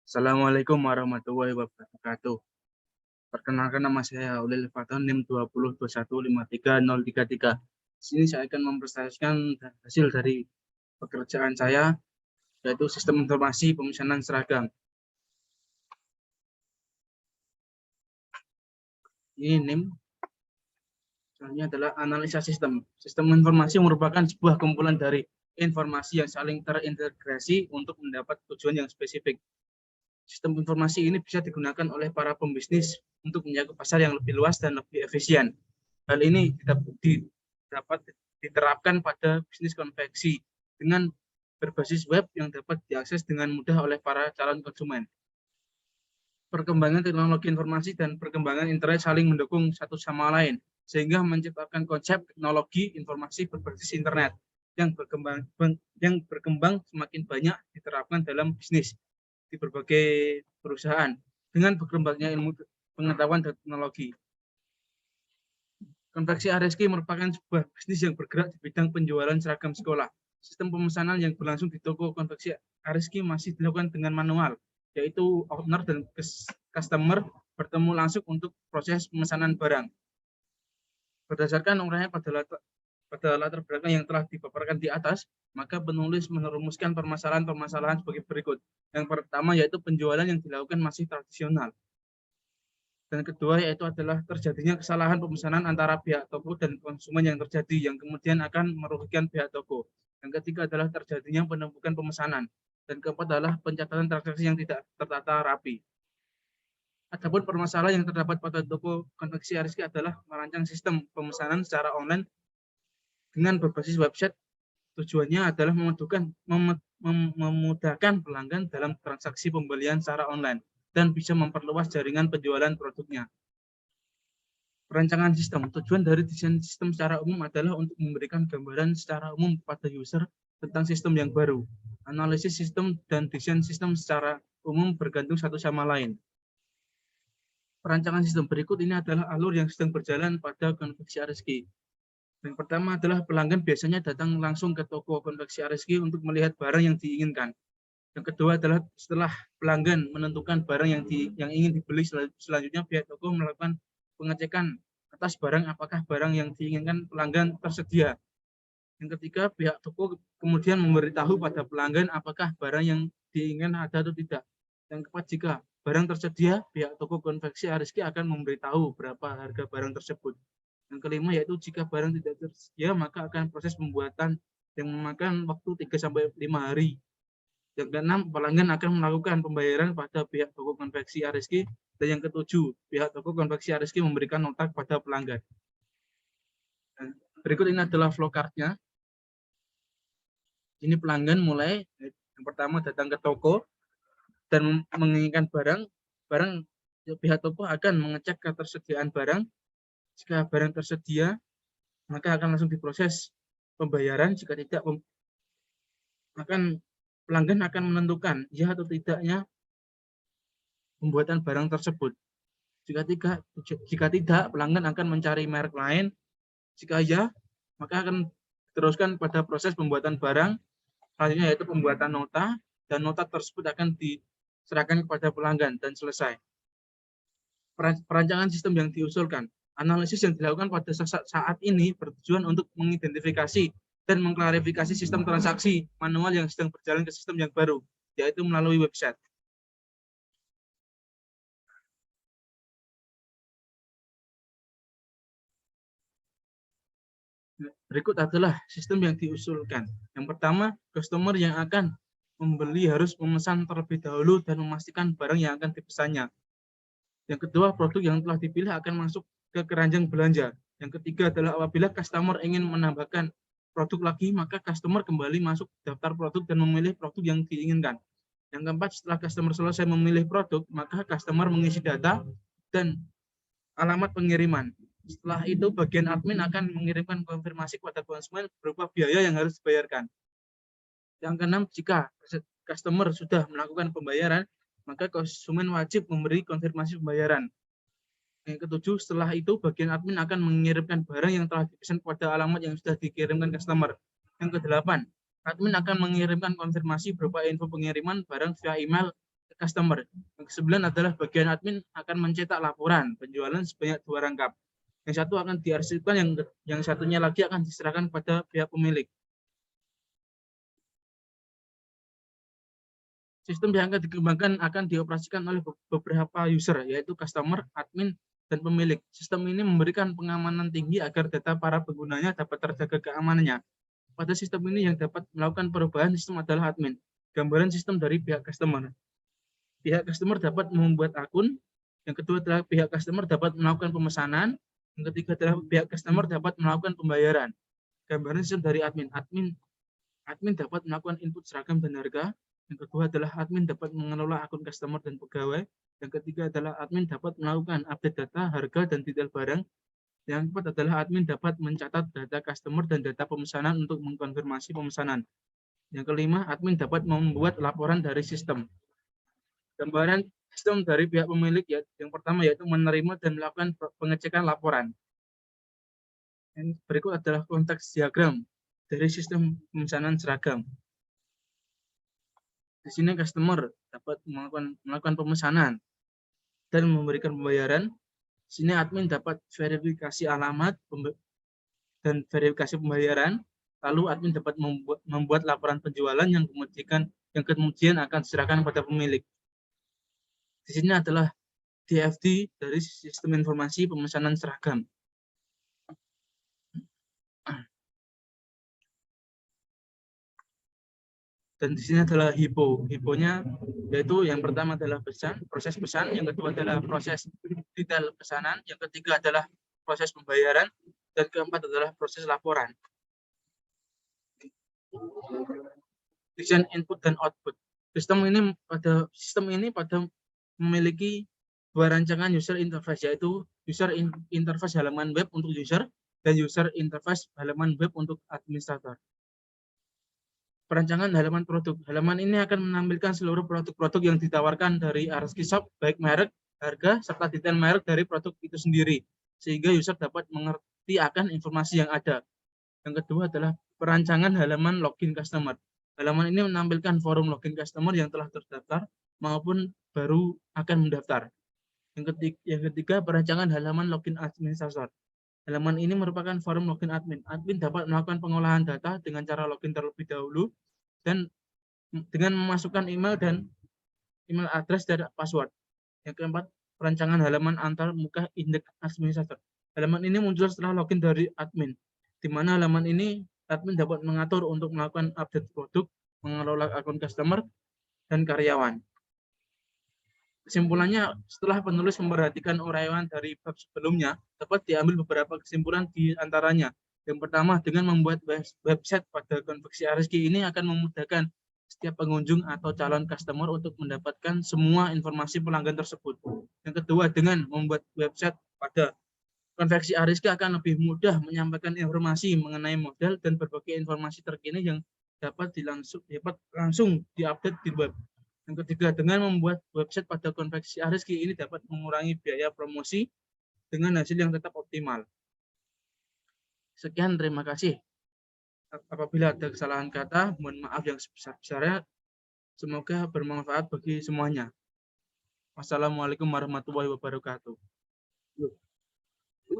Assalamualaikum warahmatullahi wabarakatuh. Perkenalkan, nama saya Ulil Fatan, NIM 2021530333. Di sini saya akan mempresentasikan hasil dari pekerjaan saya, yaitu sistem informasi pemesanan seragam. Ini NIM, selanjutnya adalah analisa sistem. Sistem informasi merupakan sebuah kumpulan dari informasi yang saling terintegrasi untuk mendapat tujuan yang spesifik. Sistem informasi ini bisa digunakan oleh para pembisnis untuk menjaga pasar yang lebih luas dan lebih efisien. Hal ini dapat diterapkan pada bisnis konveksi dengan berbasis web yang dapat diakses dengan mudah oleh para calon konsumen. Perkembangan teknologi informasi dan perkembangan internet saling mendukung satu sama lain, sehingga menciptakan konsep teknologi informasi berbasis internet yang berkembang semakin banyak diterapkan dalam bisnis di berbagai perusahaan dengan berkembangnya ilmu pengetahuan dan teknologi. Konveksi RSK merupakan sebuah bisnis yang bergerak di bidang penjualan seragam sekolah. Sistem pemesanan yang berlangsung di toko konveksi RSK masih dilakukan dengan manual, yaitu owner dan customer bertemu langsung untuk proses pemesanan barang. Berdasarkan uraian pada latar belakang yang telah dipaparkan di atas, maka penulis merumuskan permasalahan-permasalahan sebagai berikut. Yang pertama yaitu penjualan yang dilakukan masih tradisional. Dan kedua yaitu adalah terjadinya kesalahan pemesanan antara pihak toko dan konsumen yang terjadi, yang kemudian akan merugikan pihak toko. Yang ketiga adalah terjadinya penumpukan pemesanan. Dan keempat adalah pencatatan transaksi yang tidak tertata rapi. Adapun permasalahan yang terdapat pada toko konveksi RSK adalah merancang sistem pemesanan secara online dengan berbasis website. Tujuannya adalah memudahkan pelanggan dalam transaksi pembelian secara online dan bisa memperluas jaringan penjualan produknya. Perancangan sistem. Tujuan dari desain sistem secara umum adalah untuk memberikan gambaran secara umum pada user tentang sistem yang baru. Analisis sistem dan desain sistem secara umum bergantung satu sama lain. Perancangan sistem berikut ini adalah alur yang sedang berjalan pada konveksi RSK. Yang pertama adalah pelanggan biasanya datang langsung ke toko konveksi RSK untuk melihat barang yang diinginkan. Yang kedua adalah setelah pelanggan menentukan barang yang ingin dibeli, selanjutnya pihak toko melakukan pengecekan atas barang apakah barang yang diinginkan pelanggan tersedia. Yang ketiga, pihak toko kemudian memberitahu pada pelanggan apakah barang yang diinginkan ada atau tidak. Yang keempat, jika barang tersedia, pihak toko konveksi RSK akan memberitahu berapa harga barang tersebut. Yang kelima yaitu jika barang tidak tersedia, maka akan proses pembuatan yang memakan waktu 3-5 hari. Yang keenam, pelanggan akan melakukan pembayaran pada pihak toko konveksi RSK. Dan yang ketujuh, pihak toko konveksi RSK memberikan nota kepada pelanggan. Dan berikut ini adalah flowcard-nya. Ini pelanggan mulai yang pertama datang ke toko dan menginginkan barang pihak toko akan mengecek ketersediaan barang. Jika barang tersedia, maka akan langsung diproses pembayaran. Jika tidak, pelanggan akan menentukan ya atau tidaknya pembuatan barang tersebut. Jika tidak, pelanggan akan mencari merek lain. Jika ya, maka akan diteruskan pada proses pembuatan barang. Selanjutnya yaitu pembuatan nota, dan nota tersebut akan diserahkan kepada pelanggan dan selesai. Perancangan sistem yang diusulkan. Analisis yang dilakukan pada saat ini bertujuan untuk mengidentifikasi dan mengklarifikasi sistem transaksi manual yang sedang berjalan ke sistem yang baru, yaitu melalui website. Berikut adalah sistem yang diusulkan. Yang pertama, customer yang akan membeli harus memesan terlebih dahulu dan memastikan barang yang akan dipesannya. Yang kedua, produk yang telah dipilih akan masuk ke keranjang belanja. Yang ketiga adalah apabila customer ingin menambahkan produk lagi, maka customer kembali masuk daftar produk dan memilih produk yang diinginkan. Yang keempat, setelah customer selesai memilih produk, maka customer mengisi data dan alamat pengiriman. Setelah itu, bagian admin akan mengirimkan konfirmasi kepada konsumen berupa biaya yang harus dibayarkan. Yang keenam, jika customer sudah melakukan pembayaran, maka konsumen wajib memberi konfirmasi pembayaran. Yang ketujuh, setelah itu bagian admin akan mengirimkan barang yang telah dipesan pada alamat yang sudah dikirimkan customer. Yang kedelapan, admin akan mengirimkan konfirmasi berupa info pengiriman barang via email ke customer. Yang ke-9 adalah bagian admin akan mencetak laporan penjualan sebanyak 2 rangkap. Yang satu akan diarsipkan, yang satunya lagi akan diserahkan kepada pihak pemilik. Sistem yang akan dikembangkan akan dioperasikan oleh beberapa user, yaitu customer, admin, dan pemilik. Sistem ini memberikan pengamanan tinggi agar data para penggunanya dapat terjaga keamanannya. Pada sistem ini yang dapat melakukan perubahan sistem adalah admin. Gambaran sistem dari pihak customer. Pihak customer dapat membuat akun. Yang kedua adalah pihak customer dapat melakukan pemesanan. Yang ketiga adalah pihak customer dapat melakukan pembayaran. Gambaran sistem dari admin. Admin dapat melakukan input seragam dan harga. Yang kedua adalah admin dapat mengelola akun customer dan pegawai. Yang ketiga adalah admin dapat melakukan update data, harga, dan detail barang. Yang keempat adalah admin dapat mencatat data customer dan data pemesanan untuk mengkonfirmasi pemesanan. Yang kelima, admin dapat membuat laporan dari sistem. Gambaran sistem dari pihak pemilik yang pertama yaitu menerima dan melakukan pengecekan laporan. Yang berikut adalah konteks diagram dari sistem pemesanan seragam. Di sini customer dapat melakukan pemesanan dan memberikan pembayaran. Di sini admin dapat verifikasi alamat dan verifikasi pembayaran. Lalu admin dapat membuat laporan penjualan yang kemudian akan diserahkan kepada pemilik. Di sini adalah DFD dari sistem informasi pemesanan seragam. Dan di sini adalah HIPO. HIPO-nya yaitu yang pertama adalah proses pesan, yang kedua adalah proses detail pesanan, yang ketiga adalah proses pembayaran, dan keempat adalah proses laporan. Desain input dan output. Sistem ini pada memiliki dua rancangan user interface, yaitu user interface halaman web untuk user dan user interface halaman web untuk administrator. Perancangan halaman produk. Halaman ini akan menampilkan seluruh produk-produk yang ditawarkan dari RSK Shop, baik merek, harga, serta detail merek dari produk itu sendiri, sehingga user dapat mengerti akan informasi yang ada. Yang kedua adalah perancangan halaman login customer. Halaman ini menampilkan forum login customer yang telah terdaftar maupun baru akan mendaftar. Yang ketiga, perancangan halaman login administrator. Halaman ini merupakan forum login admin. Admin dapat melakukan pengolahan data dengan cara login terlebih dahulu dan dengan memasukkan email address dan password. Yang keempat, perancangan halaman antar muka indeks administrator. Halaman ini muncul setelah login dari admin, di mana halaman ini admin dapat mengatur untuk melakukan update produk, mengelola akun customer, dan karyawan. Kesimpulannya, setelah penulis memperhatikan uraian dari bab sebelumnya, dapat diambil beberapa kesimpulan di antaranya. Yang pertama, dengan membuat website pada konveksi RSK ini akan memudahkan setiap pengunjung atau calon customer untuk mendapatkan semua informasi pelanggan tersebut. Yang kedua, dengan membuat website pada konveksi RSK akan lebih mudah menyampaikan informasi mengenai model dan berbagai informasi terkini yang dapat langsung diupdate di web. Yang ketiga, dengan membuat website pada konveksi RSK ini dapat mengurangi biaya promosi dengan hasil yang tetap optimal. Sekian, terima kasih. Apabila ada kesalahan kata, mohon maaf yang sebesar-besarnya. Semoga bermanfaat bagi semuanya. Wassalamualaikum warahmatullahi wabarakatuh.